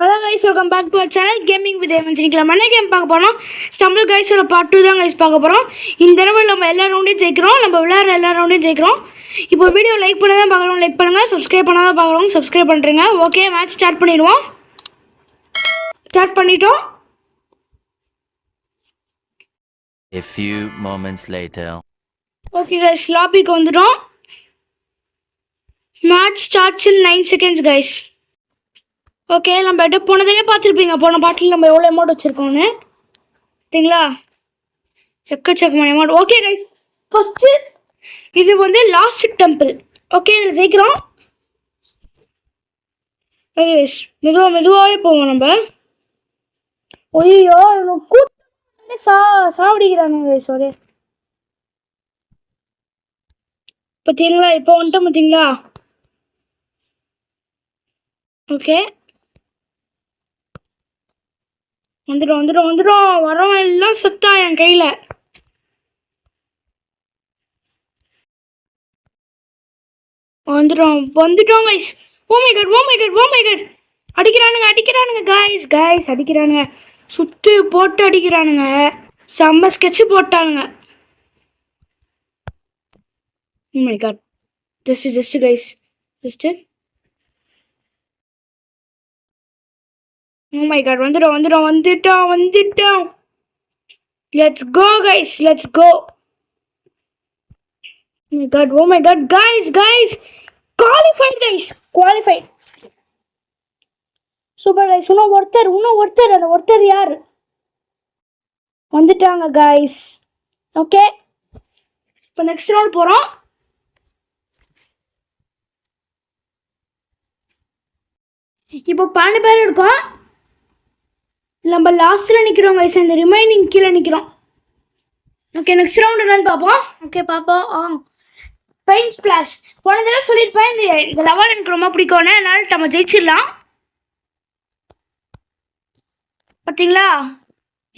Hello guys, welcome back to our channel Gaming with Evan. என்ன game பார்க்க போறோம்? Stumble கைஸோட part 2 தான் guys பார்க்க போறோம். இந்த தடவை நம்ம எல்லா ரவுண்டையும் ஜெயிக்கிறோம். நம்ம விளையாடுற எல்லா ரவுண்டையும் ஜெயிக்கிறோம். இப்போ வீடியோ லைக் பண்ணாத பார்க்கறோம், லைக் பண்ணுங்க. சப்ஸ்கிரைப் பண்ணாத பார்க்கறோம், சப்ஸ்கிரைப் பண்றீங்க. ஓகே, மேட்ச் ஸ்டார்ட் பண்ணிடுவோம். ஸ்டார்ட் பண்ணிட்டோம். A few moments later. Okay guys, லாபிக்கு வந்துட்டோம். Match starts in 9 seconds guys. Okay, நம்ம போனதே பார்த்துருப்பீங்க. போன பாட்டில் நம்ம எவ்வளோ அமௌண்ட் வச்சுருக்கோன்னு சரிங்களா? எக்கச்சக்கமான அமௌண்ட். ஓகே கைஸ், ஃபஸ்ட்டு இது வந்து லாஸ்ட் டெம்பிள். ஓகே, இதில் ஜெயிக்கிறோம். மெதுவாகவே போவோம் நம்ம. ஐயோ, கூட்டு சாவடிக்கிறானுங்க கைஸ். ஒரே பார்த்தீங்களா? இப்போ வந்துட்டோம் பார்த்தீங்களா? ஓகே, வந்துடும். வரவன் எல்லாம் செத்தா என் கையில். வந்துட்டோம் கைஸ். Oh my god. அடிக்கிறானுங்க கைஸ் அடிக்கிறானுங்க. சுற்றி போட்டு அடிக்கிறானுங்க. செம்ம ஸ்கெட்சு போட்டானுங்க. Oh my god. Just guys. Oh my god, வந்துட்டோம். Let's go guys, let's go. Oh my god, guys. Qualified. Super guys, இன்னும் ஒருத்தர் அந்த ஒருத்தர் யார்? வந்துட்டாங்க guys. ஓகே, இப்போ நெக்ஸ்ட் ரவுண்ட் போறோம். இப்போ 12 பேர் இருக்கோம். நம்ம லாஸ்ட்டில் நிற்கிறோம் கைஸ். இந்த ரிமைனிங் கீழே நிற்கிறோம். ஓகே, நெக்ஸ்ட் ரவுண்ட் என்னன்னு பார்ப்போம். ஓகே, பார்ப்போம். Pain splash. போன தடவை சொல்லியிருப்பேன், இந்த லெவல் எனக்கு ரொம்ப பிடிக்கும்னு. அதனால நம்ம ஜெயிச்சிடலாம். பார்த்தீங்களா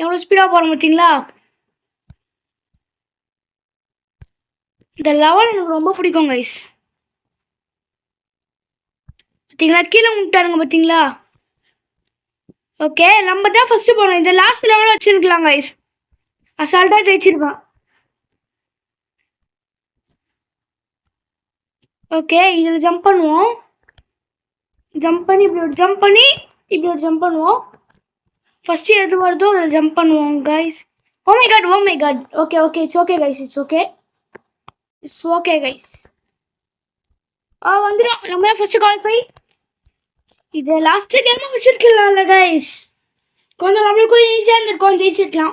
எவ்வளோ ஸ்பீடாக போகிறோம்? பார்த்தீங்களா? இந்த லெவல் எனக்கு ரொம்ப பிடிக்கும் கைஸ். பார்த்தீங்களா? கீழே விட்டானுங்க பார்த்தீங்களா? ஓகே, நம்ம தான் ஃபஸ்ட்டு போகணும். இந்த லாஸ்ட் லெவலில் வச்சுருக்கலாம் கைஸ். அசால்ட்டாக ஜெயிச்சிருப்பான். ஓகே, இதில் ஜம்ப் பண்ணுவோம். இப்படி ஒரு ஜம்ப் பண்ணுவோம். ஃபஸ்ட்டு எது வருதோ அதில் ஜம்ப் பண்ணுவோம் guys. Oh my god. Okay, it's okay guys. வந்துடும். நம்ம தான் ஃபஸ்ட்டு குவாலிஃபை. இது லாஸ்ட்டு கேமாக வச்சுருக்கலாம்ல கைஸ். கொஞ்சம் நம்மளுக்கும் ஈஸியாக இருந்திருக்கும், ஜெயிச்சிருக்கலாம்.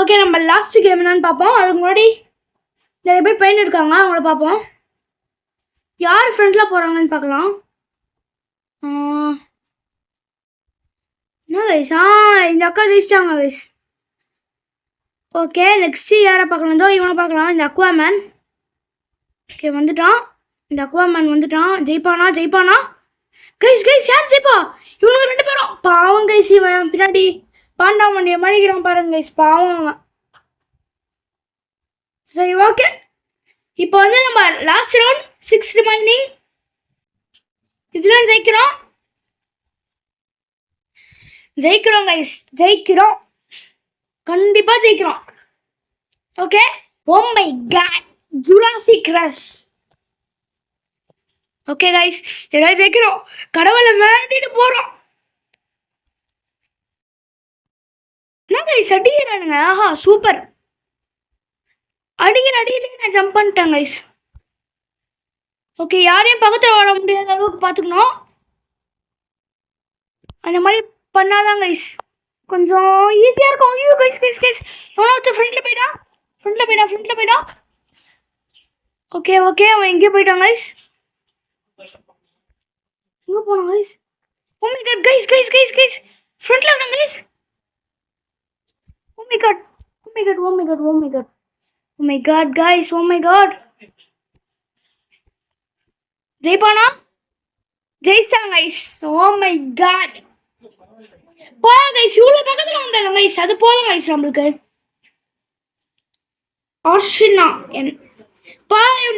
ஓகே, நம்ம லாஸ்ட் கேம் என்னன்னு பார்ப்போம். அதுக்கு முன்னாடி நிறைய பேர் பெயின் இருக்காங்க, அவங்கள பார்ப்போம். யார் ஃப்ரெண்டில் போகிறாங்கன்னு பார்க்கலாம். என்ன கைஸ்? இந்த அக்கா ஜெயிச்சிட்டாங்க கைஸ். ஓகே, நெக்ஸ்ட்டு யாரை பார்க்கலாம்தோ இவனை பார்க்கலாம். இந்த அக்வாமேன். ஓகே, வந்துட்டான். இந்த அக்வாமேன் வந்துட்டான். ஜெயிப்பானா கைஸ்? யார் ஜெயிப்பா? இவனுக்கு 2 பேரும் பாவம் கைஸ். இவன் பின்னாடி பாண்டா மண்டியை மடிக்கிறான் பாருங்க கைஸ், பாவம் அவன். சரி, ஓகே, இப்போ வந்து நம்ம லாஸ்ட் ரவுண்ட் 6 ரிமைனிங். இதெல்லாம் ஜெயிக்கிறோம் கைஸ். கண்டிப்பாக ஜெயிக்கிறோம். Okay, oh my god, Jurassic rush. Okay guys, எல்லாம் ஜெயிக்கிறோம். கடவுளை வேண்டிட்டு போகிறோம். என்ன கைஸ் அடிக்கிறானுங்க? ஆஹா, சூப்பர். அடிக்கல நான் ஜம்ப் பண்ணிட்டேன் கைஸ். ஓகே, யாரையும் பக்கத்தில் வர முடியாத அளவுக்கு பார்த்துக்கணும். அந்த மாதிரி பண்ணாதான் கைஸ் கொஞ்சம் ஈஸியாக இருக்கும். ஐயோ கைஸ் எவ்வளோ ஃப்ரண்ட்டில் போயிட்டா. ஓகே, அவன் எங்கேயோ போயிட்டான் கைஸ். எங்கே போனான் guys? Oh my god guys, ஃப்ரண்ட்டில் வராங்க guys. Oh my god guys, oh my god. ஜெயிப்பானா? ஜெயிச்சாங்க கைஸ். oh my god. போயா கைஸ், இவ்வளோ பக்கத்தில் வந்தாங்க கைஸ். அது போதும் கைஸ் நம்மளுக்கு. ஆர்ஷினா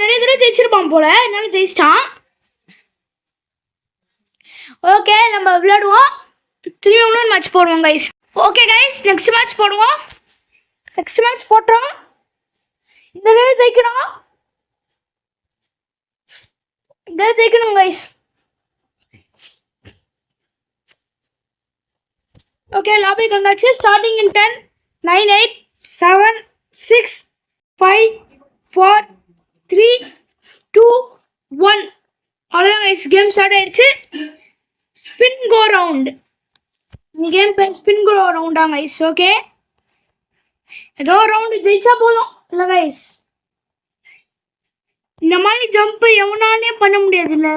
நிறைய தடவை ஜெயிச்சிருப்பான் போல, என்னால ஜெயிச்சிட்டான். ஓகே நம்ம விளையாடுவோம். திரும்பி இன்னொரு மேட்ச் போடுவோம் guys. Okay guys, next match போடுவோம். நெக்ஸ்ட் மேட்ச் போட்டோம். இந்த தடவை ஜெயிக்கணும். இந்த ஜெயிக்கணும் கைஸ். ஓகே, லாபி கண்டாச்சு. Starting in 10, 9, 8, 7, 6, 5, 4, 3, 2, 1. அவ்வளோதான் கைஸ், கேம் ஸ்டார்ட் ஆயிடுச்சு. Spin go round. இந்த கேம் பேர் ஸ்பின் கோ ரவுண்டா கைஸ். ஓகே, ஏதோ ரவுண்டு ஜெயிச்சா போதும் இல்லை கைஸ். இந்த மாதிரி ஜம்ப் எவனாலே பண்ண முடியாது இல்லை.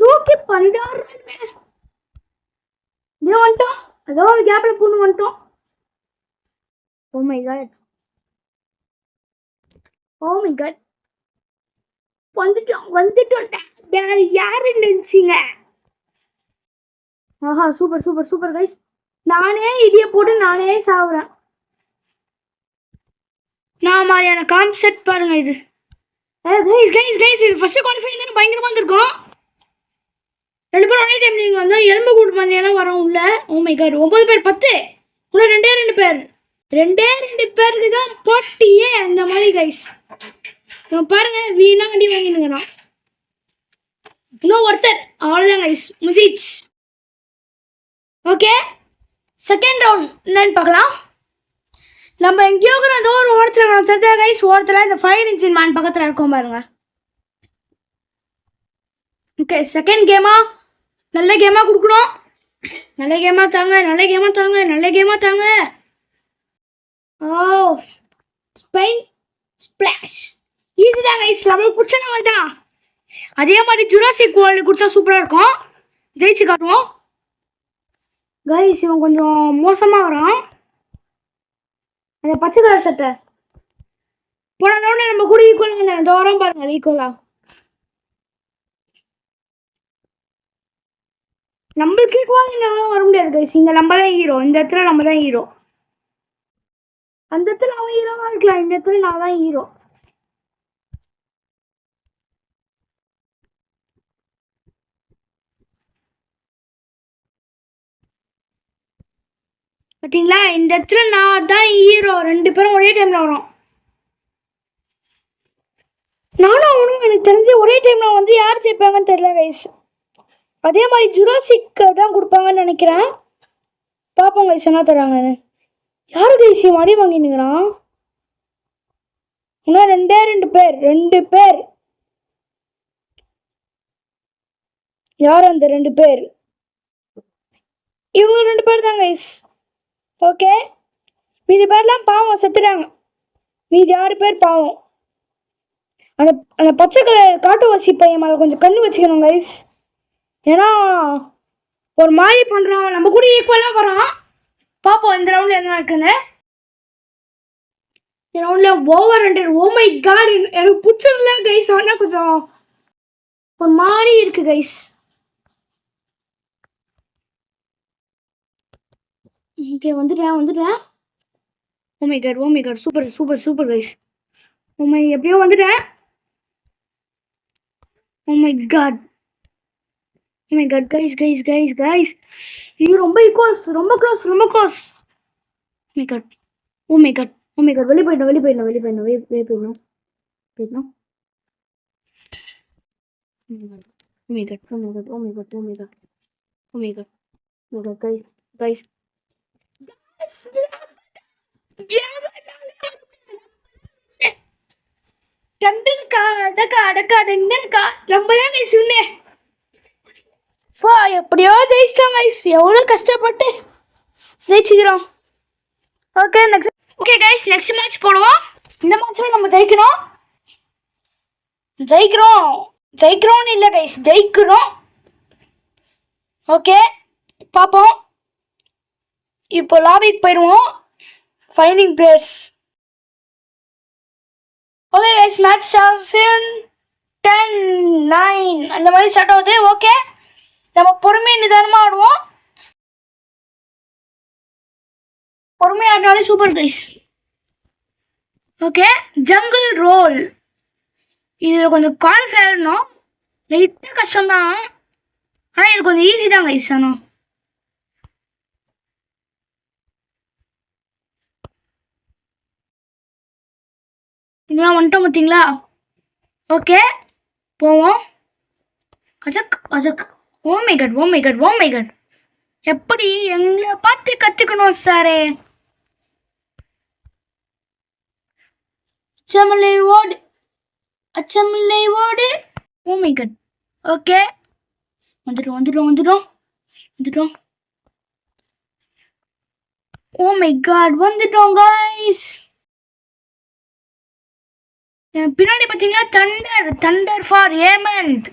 தூக்கி பந்தாடுறாங்க. இதோ வந்துட்டோம். ஏதோ ஒரு கேப்ல பூண்டு வந்துட்டோம். Oh my god, oh my god, வந்துட்டோம். யாரு நினைச்சிங்க? ஆஹா, சூப்பர் சூப்பர் சூப்பர் கைஸ். நானே இடிய போட்டு நானே சாவுறேன். நான் மாதிரியான கான்செப்ட் பாருங்க இது. கைஸ் கைஸ் கைஸ், இது ஃபர்ஸ்ட் குவாலிஃபைங் தானே பயங்கரமாக வந்திருக்கோம். 2 பேரும் ஒரே டைம் நீங்கள் வந்து எலும்பு கூட்டு மாதிரியெல்லாம் வரோம் உள்ள. ஓ மை காட், 9 பேர் 10, இன்னும் 2 பேர். 2 பேருக்கு தான் போட்டியே அந்த மாதிரி கைஸ். பாருங்க, வீணா வண்டி வாங்கினுங்கிறான். இன்னும் ஒருத்தர். அவ்வளோதான் கைஸ், முதிச்சு. ஓகே, செகண்ட் ரவுண்ட் என்னன்னு பார்க்கலாம். நம்ம எங்கேயோ ஏதோ ஒரு ஓரத்தில் கைஸ். ஓரத்தில் இந்த ஃபயர் இன்ஜின் மேன் பக்கத்தில் இருக்கோம் பாருங்க. ஓகே, செகண்ட் கேமா நல்ல கேமாக கொடுக்கணும். நல்ல கேமாக தாங்க, நல்ல கேமாக தாங்க, நல்ல கேமாக தாங்க. ஓ, ஸ்பெயின் ஸ்பிளாஷ் ஈஸி தான் கைஸ். நம்மளுக்கு பிடிச்ச லெவல் தான். அதே மாதிரி ஜுராசிக் வேர்ல்டு கொடுத்தா சூப்பராக இருக்கும். ஜெயிச்சு காட்டுவோம் கைஸ். இவன் கொஞ்சம் மோசமாக வரான். அந்த பச்சை கலர் சட்டை போன ரவுண்ட் நம்ம கூட ஈக்குவலாக இருந்தாங்க. இந்த வாரம் பாருங்க ஈக்குவலாக. நம்மளுக்கு ஈக்குவலாக இந்த வர முடியாது கைஸ். இங்கே நம்ம தான் ஹீரோ. இந்த இடத்துல நம்ம தான் ஹீரோ. அந்த இடத்துல அவன் ஹீரோவாக இருக்கலாம், இந்த இடத்துல நான் தான் ஹீரோ. பார்த்தீங்களா, இந்த இடத்துல நான் தான் ஹீரோ. 2 பேரும் ஒரே டைமில் வரோம். நானும் அவனும் எனக்கு தெரிஞ்சு ஒரே டைமில் வந்து யார் ஜெயிப்பாங்கன்னு தெரியல கைஸ். அதே மாதிரி ஜுராசிக் தான் கொடுப்பாங்கன்னு நினைக்கிறேன். பார்ப்போம் கைஸ் என்ன தராங்கன்னு. யாரு கைஸ் அடி வாங்கினுங்கிறான்? இன்னும் 2 பேர். யார் அந்த 2 பேர்? இவங்க 2 பேர் தான் கைஸ். ஓகே, மீதி பேர்லாம் பாவம் செத்துட்டாங்க. மீதி 6 பேர் பாவம். அந்த அந்த பச்சை கலர் காட்டுவாசி பையன் மேலே கொஞ்சம் கண்ணு வச்சுக்கணும் கைஸ். ஏன்னா ஒரு மாதிரி பண்ணுறான். நம்ம கூட ஈக்குவலாக வரான். பார்ப்போம் இந்த ரவுண்டில் என்ன இருக்குன்னு. இந்த ரவுண்டில் ஓவர் 100. ஓ மை காட், எனக்கு பிடிச்சதில்ல கைஸ். ஆனால் கொஞ்சம் ஒரு மாதிரி இருக்கு கைஸ். ஓகே, வந்துட்டேன். Oh my god, super guys. எப்படியோ வந்துட்டேன். Oh my god guys. இது ரொம்ப ஈக்குவல்ஸ், ரொம்ப க்ளோஸ். ஓ மை காட், வெளியே போயிடணும். கைஸ். எப்படியோ ஜெயிச்சிட்டோம் கைஸ். எவ்வளோ கஷ்டப்பட்டு ஜெயிச்சுக்கிறோம். ஓகே நெக்ஸ்ட் மேட்ச் போடுவோம். இந்த மேட்ச்ல நம்ம ஜெயிக்கிறோம்னு இல்லை கைஸ், ஜெயிக்கிறோம். ஓகே, பார்ப்போம். இப்போ லாபிக்கு போயிடுவோம். Finding players. Okay guys, match starts இன் 10, 9 அந்த மாதிரி ஸ்டார்ட் ஆகுது. ஓகே, நம்ம பொறுமையாக நிதானமாக ஆடுவோம். பொறுமையாக ஆடினாலே super guys. Okay, jungle roll. இதில் கொஞ்சம் குவாலிஃபை ஆகணும். லைட்டாக கஷ்டம்தான், ஆனால் இது கொஞ்சம் ஈஸி தான் கைஸ். ஆனால் இதெல்லாம் வந்துட்டோம் பார்த்தீங்களா? ஓகே போவோம். அஜக் அஜக். Oh my god, oh my god, oh my god. எப்படி எங்களை பார்த்து கற்றுக்கணும் சாரே. அச்சமில்லை ஓடு, அச்சமில்லை ஓடு. ஓ மை காட். ஓகே வந்துடும் வந்துடும் வந்துடும் வந்துடும். ஓ மை காட் வந்துட்டோம் கைஸ். பின்னாடி பார்த்தீங்கன்னா தண்டர், தண்டர் ஃபார் ஏமந்த்.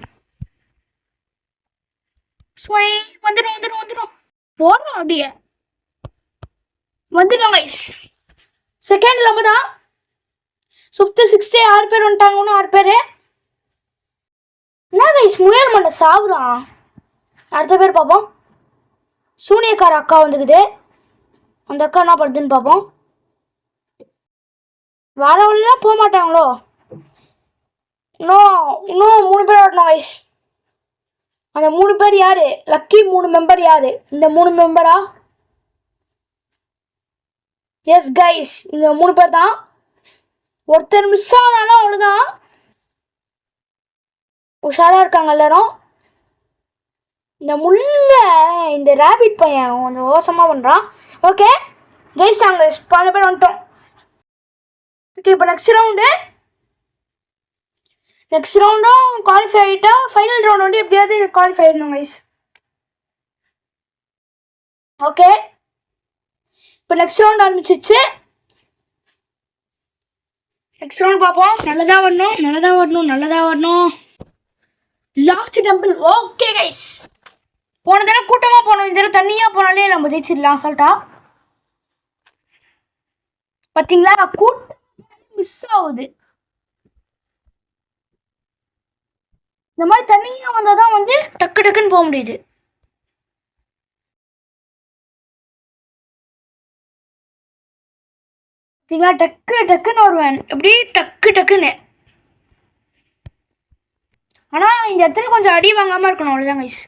வந்துடும் வந்துடும் வந்துடும். போடுறோம் அப்படியே வந்துடும் கைஸ். செகண்ட் நம்ம தான். 5th 6th 6 பேர் வந்துட்டாங்க. ஒன்றும் 6 பேர். என்ன கைஸ் முயல் மண்ணை சாவுறான். அடுத்த பேர் பார்ப்போம். சூனியக்கார அக்கா வந்துக்குது. அந்த அக்கா என்ன பண்ணுதுன்னு பார்ப்போம். வேற வழியெல்லாம் போக மாட்டாங்களோ? இன்னும் 3 பேர் வரணும் கைஸ். அந்த 3 பேர் யாரு? லக்கி 3 மெம்பர் யாரு? இந்த 3 மெம்பரா? எஸ் கைஸ், இந்த 3 பேர் தான். ஒருத்தர் மிஸ் ஆனாலும் அவ்வளோதான். உஷாராக இருக்காங்க எல்லாரும். இந்த ரேபிட் பையன் கொஞ்சம் மோசமாக பண்ணுறான். ஓகே ஜெயிச்சிட்டாங்க கைஸ். 12 பேர் வந்துட்டோம். ஓகே இப்போ நெக்ஸ்ட் ரவுண்டும் குவாலிஃபை ஆகிட்டா ஃபைனல் ரவுண்ட் வந்து எப்படியாவது குவாலிஃபை ஆகிடணும் கைஸ். ஓகே இப்போ நெக்ஸ்ட் ரவுண்ட் ஆரம்பிச்சிச்சு. நெக்ஸ்ட் ரவுண்ட் பார்ப்போம். நல்லதாக வரணும், நல்லதாக வரணும், நல்லதாக வரணும். Last temple. ஓகே கைஸ், போன தடவை கூட்டமாக போனோம், இந்த தடவை தனியாக போனாலே நம்ம ஜெயிச்சிடலாம் சொல்லிட்டா. பார்த்தீங்களா கூட்டம் மிஸ் ஆகுது. இந்த மாதிரி தனியாக வந்தால் தான் வந்து டக்கு டக்குன்னு போக முடியுது. பார்த்தீங்களா டக்கு டக்குன்னு வருவேன், எப்படி டக்கு டக்குன்னு. ஆனால் இந்த இடத்துல கொஞ்சம் அடி வாங்காமல் இருக்கணும், அவ்வளோதான் கைஸ்.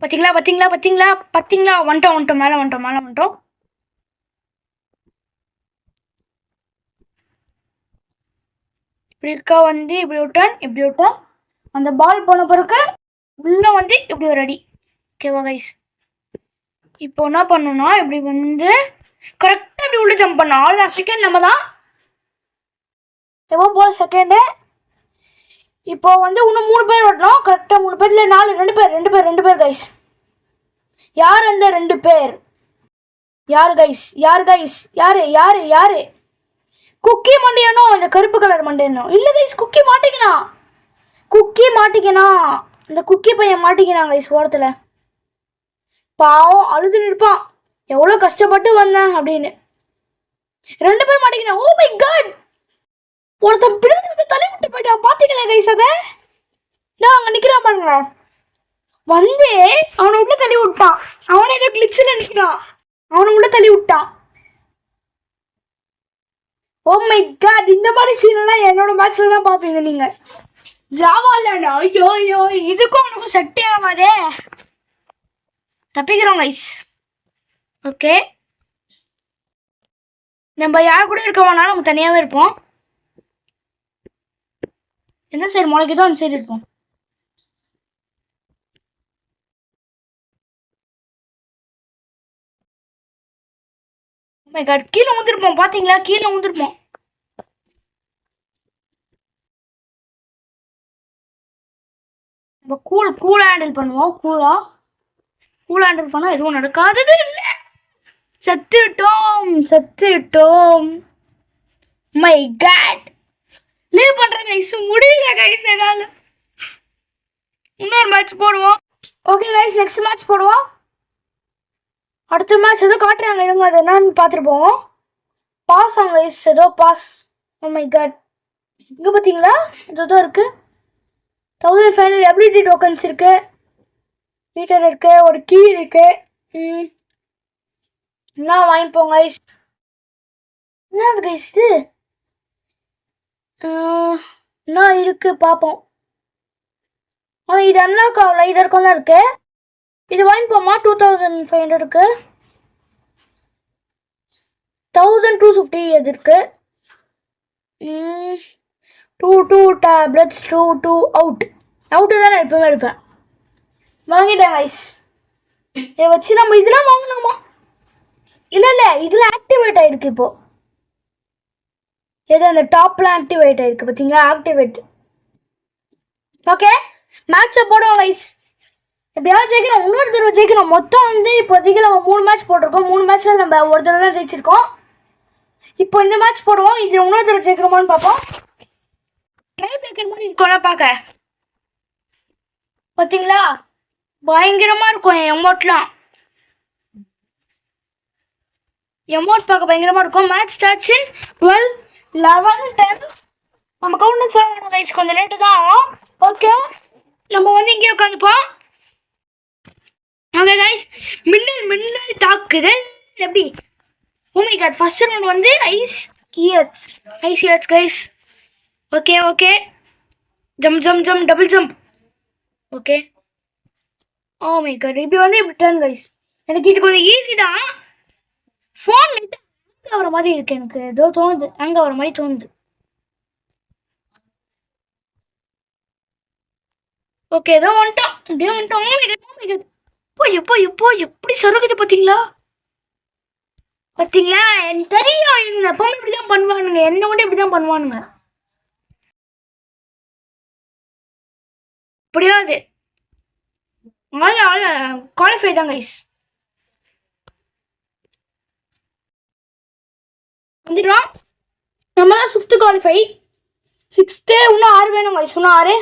பார்த்தீங்களா பார்த்தீங்களா பார்த்தீங்களா பார்த்தீங்களா வந்துட்டோம் மேலே வந்துட்டோம். இப்படி இருக்கா வந்து இப்படி விட்டோம். அந்த பால் போன பிறகு உள்ளே வந்து இப்படி ஒரு அடி. ஓகேவா கைஸ்? இப்போ என்ன பண்ணணும்னா இப்படி வந்து கரெக்டாக இப்படி உள்ள ஜம்ப் பண்ணோம். அவ்வளோதான், செகண்ட் நம்ம தான் எப்போ போல செகண்டு. இப்போ வந்து இன்னும் 3 பேர் வரணும். கரெக்டாக 3 பேர் இல்லை 4, 2 பேர் கைஸ். யார் அந்த 2 பேர்? யார் கைஸ்? யாரு? குக்கி மண்டையனோ இந்த கருப்பு கலர் மண்டையனோ? இல்லை கைஸ், குக்கி மாட்டிக்கினா. இந்த குக்கி பையன் மாட்டிக்கினான் கைஸ் ஓரத்தில். பாவம் அழுது நிற்பான், எவ்வளோ கஷ்டப்பட்டு வந்தேன் அப்படின்னு. 2 பேர் மாட்டிக்கினா. ஓ மை காட், ஒருத்தன் பின்னாடி வந்து தள்ளி விட்டு போயிட்டான். பார்த்தீங்களா கைஸ்? அதை நான் அங்கே நிற்கிறான் பாருங்களா, வந்து அவனை உள்ள தள்ளி விட்டான். அவனை ஏதோ கிளிச்சில் நிற்கிறான், அவனை உள்ள தள்ளி விட்டான். ஓ மை காட், இந்த மாதிரி சீனெல்லாம் என்னோட மேட்ச்ல தான் பார்ப்பீங்க நீங்க. லாவாலண்ணா, ஐயோ இதுக்கும் உனக்கும் செட்டே ஆகாதே. தப்பிக்கிறோம் கைஸ். ஓகே நம்ம யார் கூட இருக்க வேணாலும் நம்ம தனியாகவே இருப்போம். எந்த சைடு முளைக்குதோ அந்த சைடு இருப்போம். மை காட், கீழே வந்துருப்போம். பார்த்தீங்களா, கீழே வந்துருப்போம். நம்ம கூல் ஹேண்டில் பண்ணுவோம். கூல் ஹேண்டில் பண்ணால் எதுவும் நடக்காதது இல்லை. செத்துட்டோம். மை காட், லீவ் பண்ணுறேன் கைஸ், முடியல கைஸ் என்னால். இன்னொரு மேட்ச் போடுவோம். ஓகே கைஸ், நெக்ஸ்ட் மேட்ச் போடுவோம். அடுத்த மேட்ச் ஏதோ காட்டுறாங்க, இருங்க அது என்னன்னு பார்த்துருப்போம். பாஸ் ஆங்க கைஸ், ஏதோ பாஸ். ஓ மை காட், இங்கே பார்த்தீங்களா ஏதோ இருக்குது. 1500 எபிலிட்டி டோக்கன்ஸ் இருக்குது, மீட்டர் இருக்குது, ஒரு கீ இருக்குது. என்ன வாங்கிப்போங்க கைஸ். என்னது கைஸ் இது? என்ன இருக்குது பார்ப்போம். இது அன்லாக் ஆகல, இது இருக்கும் தான் இருக்குது. இது வாங்கிப்போமா? 2500க்கு 1250 எது இருக்குது. 2 டேப்லெட்ஸ் 2 அவுட்டு தானே எப்பவுமே எடுப்பேன். வாங்கிட்டேன் கைஸ். இதை வச்சு நம்ம இதெல்லாம் வாங்கினோமா? இல்லை இதில் ஆக்டிவேட் ஆகிருக்கு இப்போது. எது அந்த டாப்லாம் ஆக்டிவேட் ஆகிருக்கு பார்த்தீங்களா? ஆக்டிவேட். ஓகே, மேட்சை போடுவோம் கைஸ். எப்படியாவது ஜெயிக்கணும், இன்னொரு தடவை ஜெயிக்கணும். மொத்தம் வந்து இப்போதைக்கு நம்ம 3 மேட்ச் போட்டிருக்கோம். 3 மேட்ச்சில் நம்ம ஒரு தடவை தான் ஜெயிச்சிருக்கோம். இப்போ இந்த மேட்ச் போடுவோம். இதில் இன்னொரு தடவை ஜெயிக்கிறோமான்னு பார்ப்போம். ட்ரை பேக்கர் மாதிரி இருக்கோம்ல பார்க்க. பார்த்தீங்களா? பயங்கரமாக இருக்கும் என் எமௌண்ட்லாம். எமௌண்ட் பார்க்க பயங்கரமாக இருக்கும். மேட்ச் ஸ்டார்ட்ஸ் இன் 12, 11, 10. நம்ம கவுண்ட் சொல்லணும் கைஸ், கொஞ்சம் லேட்டு தான் ஆகும். ஓகே, நம்ம வந்து இங்கே உட்காந்துப்போம். ஓகே கைஸ், மின்னல் தாக்குதல் எப்படி? Oh my god, first round வந்து ஐஸ் இயர்ஸ் guys. Okay, jump double jump. Okay, oh my god, இப்படி வந்து இப்படி டர்ன் கைஸ். எனக்கு இது கொஞ்சம் ஈஸி தான். ஃபோன் லைட்டாக ஹேங் ஆகிற மாதிரி இருக்குது. எனக்கு ஏதோ தோணுது, ஹேங் ஆகிற மாதிரி தோணுது. ஓகே, ஏதோ வந்துட்டோம். இப்படியே வந்துட்டோம். ஓ மை காட், எப்போ எப்படி சருக்குது பார்த்தீங்களா? எனக்கு தெரியும், இவங்க எப்பவுமே இப்படி தான் பண்ணுவானுங்க. என்ன மட்டும் இப்படி தான் பண்ணுவானுங்க. எப்படியாவது குவாலிஃபை தான் கைஸ். வந்துடுறோம். நம்ம தான் 5th குவாலிஃபை. 6th இன்னும் 6 வேணும் கைஸ். இன்னும் 6.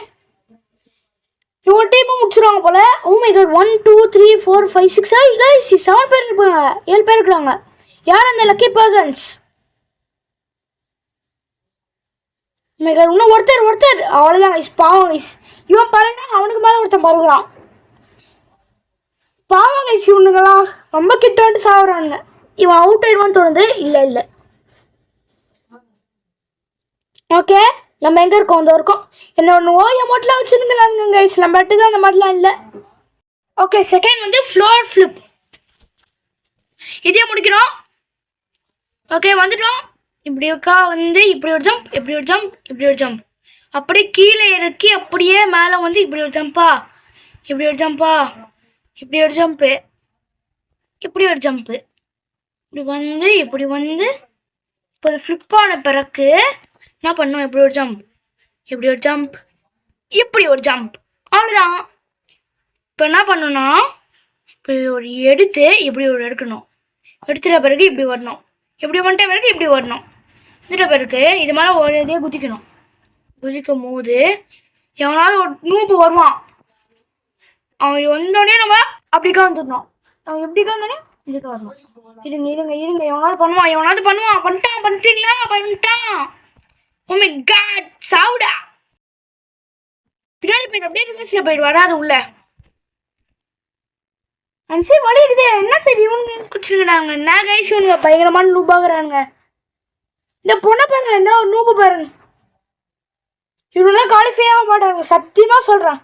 இவங்க டீமும் முடிச்சிருவாங்க போல. ஓ மை காட், 1 2 3 4 5 6 கைஸ் 7 பேர் இருப்பாங்க. 7 பேர் இருக்கிறாங்க. யார் அந்த லக்கி பர்சன்ஸ்? மை காட், இன்னும் ஒருத்தர் அவ்வளோதான் கைஸ். பாவம் கைஸ், இவன் பாருங்க, அவனுக்கு மேலே ஒருத்தன் பருகிறான். பாவம் கைஸ், இவனுங்களாம் ரொம்ப கிட்ட சாகுறானுங்க. இவன் அவுட் ஆயிடுவான்னு தோணுது. இல்லை. ஓகே, நம்ம எங்கே இருக்கோம்? இந்த இருக்கோம். என்ன ஓய மட்டும் வச்சுருங்களாங்க கைஸ். நம்ம தான் அந்த மாதிரிலாம் இல்லை. ஓகே, செகண்ட் வந்து ஃப்ளோர் ஃப்ளிப். இதே முடிக்கிறோம். ஓகே, வந்துட்டோம். இப்படி இருக்கா வந்து இப்படி ஒரு ஜம்ப். அப்படியே கீழே இறக்கி அப்படியே மேலே வந்து இப்படி ஒரு ஜம்ப்பு. இப்படி ஒரு ஜம்ப்பு. இப்படி வந்து இப்போ ஃப்ளிப் ஆன பிறகு என்ன பண்ணும்? இப்படி ஒரு ஜம்ப். அவ்வளோதான். இப்போ என்ன பண்ணணும்னா, இப்படி ஒரு எடுத்து இப்படி ஒரு எடுக்கணும். எடுத்துட்ட பிறகு இப்படி வரணும். இப்படி வந்துட்ட பிறகு இப்படி வரணும். வந்துட்ட பிறகு இது மேலே ஒரே குதிக்கணும். குதிக்கும் போது எவனாவது ஒரு நூப்பு வருவான். அவன் வந்தோடனே நம்ம அப்படிக்கா வந்துடணும். அவன் எப்படிக்கா வந்தோடனே இதுக்கு வரணும். இருங்க, எவனாவது பண்ணுவான். பண்ணிட்டான். ஓ மை காட், சாவுடா. பின்னாடி போயிட்டு அப்படியே ரிவர்ஸில் போயிட்டு வராது உள்ள. அந்த சைடு வழி இருக்குதே. என்ன சைடு இவனுங்க குடிச்சுக்கிறாங்க? என்ன கைஸ், இவனுங்க பயங்கரமான நூபாகிறானுங்க. இந்த பொண்ணை பாருங்க, என்ன ஒரு நூபு பாருங்க. இவனுலாம் குவாலிஃபை ஆக மாட்டாங்க, சத்தியமாக சொல்கிறான்.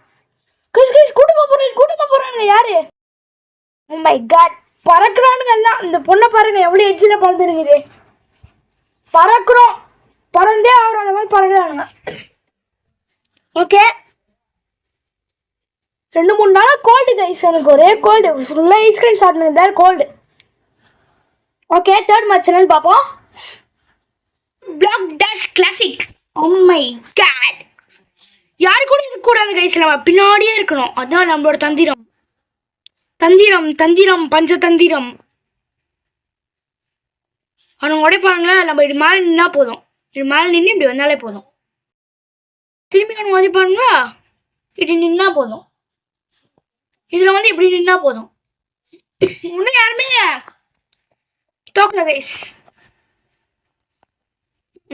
கைஸ் கூட்டமாக போகிறானுங்க. யாரு? ஓ மை காட், பறக்குறானுங்க எல்லாம். இந்த பொண்ணை பாருங்க, எவ்வளோ எட்ஜில் பறந்துருக்குது. பறந்தே ஆகிறோம். அந்த மாதிரி பறக்குறானுங்க. ஓகே, 2-3 நாளாக கோல்டு கைஸ். எனக்கு ஒரே கோல்டு. ஃபுல்லாக ஐஸ்கிரீம் சாப்பிட்டு கோல்டு. ஓகே, தேர்ட் மேட்ச் என்னன்னு பார்ப்போம். Block dash classic. Oh my god, யாரு கூட இருக்கக்கூடாது கைஸ். நம்ம பின்னாடியே இருக்கணும். அதான் நம்மளோட தந்திரம். பஞ்சதந்திரம். அவனுங்க உடைப்பானுங்களா? நம்ம இது மேலே நின்னா போதும். இது மேலே நின்று இப்படி வந்தாலே போதும். திரும்பி அவனுங்க உடைப்பானுங்களா? இப்படி நின்னா போதும். இதில் வந்து இப்படி நின்னா போதும். இன்னும் யாருமே தோக்கல கைஸ்.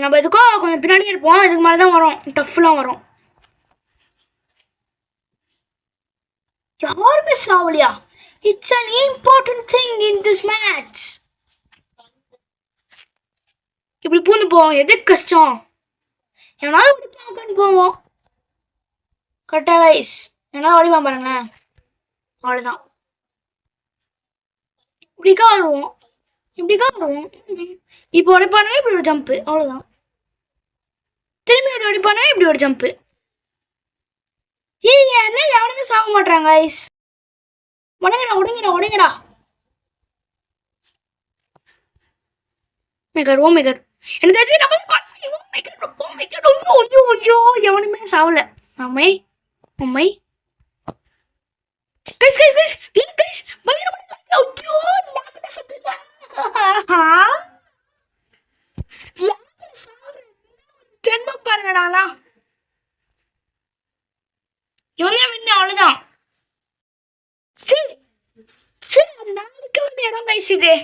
நம்ம எதுக்கோ கொஞ்சம் பின்னாடி இருப்போம். இதுக்கு மேலே தான் வரும். டஃப்லாம் வரும். யாருமே Savaliya? It's an important thing in this match. இப்படி பூந்து போவோம். எது கஷ்டம்? எவனாவது ஓடிப்பாங்கன்னு போவோம். கரெக்டாக கைஸ், எவனாவது ஓடிப்பான் பாருங்களேன். அவ்வளோதான். இப்படிக்கா வருவோம். இப்போ உடைப்பானுங்க, இப்படி ஒரு ஜம்ப்பு. அவ்வளோதான். திரும்பி ஒரு உடைப்பானுங்க, இப்படி ஒரு ஜம்ப்பு. என்ன எவனுமே சாக மாட்டாங்க கைஸ். உடைங்கடா. ஓமேகர் எனக்கு தெரிஞ்சு நம்ம ஐயோ எவனுமே சாவல. அம்மை கைஸ் ஜென்மம் பாருங்கடாலாம். இவன் தான் வின்னு. அவ்வளோதான். நாளைக்கு வந்து இடம் கைஸ் இது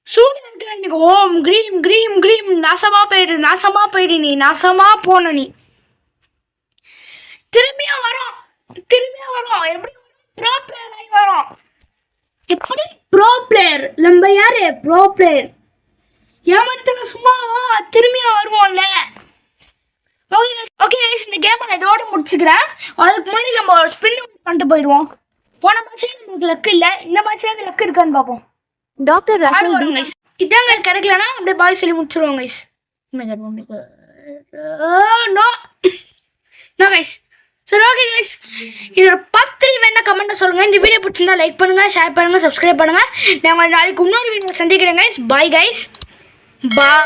சூழ்நிலை. ஓம் கிரீம் நாசமா போயிடு நீ, நாசமா போன நீ. திரும்பியும் வரோம். எப்படி ப்ரோ பிளேயர் ஆகி வரோம். எப்படி ப்ரோ பிளேயர்? நம்ம யாரு ப்ரோ பிளேயர்? ஏமாத்துல சும்மாவா? திரும்பியும் வருவோம்ல. ஓகே கைஸ், இந்த கேமை நான் இதோட முடிச்சுக்கிறேன். அதுக்கு முன்னாடி நம்ம ஒரு ஸ்பின் பண்ணிட்டு போயிடுவோம். போன மேட்ச்ல நமக்கு லக்கு இல்லை, இந்த மேட்ச்ல இருந்து லக்கு இருக்கான்னு பார்ப்போம். டாக்டர் ரசல் இதான் கைஸ், கிடைக்கலன்னா அப்படியே பாய் சொல்லி முடிச்சிருவோம் கைஸ். No guys. சரி ஓகே கைஸ், இதோட 10 வேணா கமெண்ட்டை சொல்லுங்கள். இந்த வீடியோ பிடிச்சிருந்தா லைக் பண்ணுங்கள், ஷேர் பண்ணுங்கள், சப்ஸ்கிரைப் பண்ணுங்கள். நான் உங்களை நாளைக்கு இன்னொரு வீடியோ சந்திக்கிறேன் கைஸ். பாய் கைஸ், பாய்.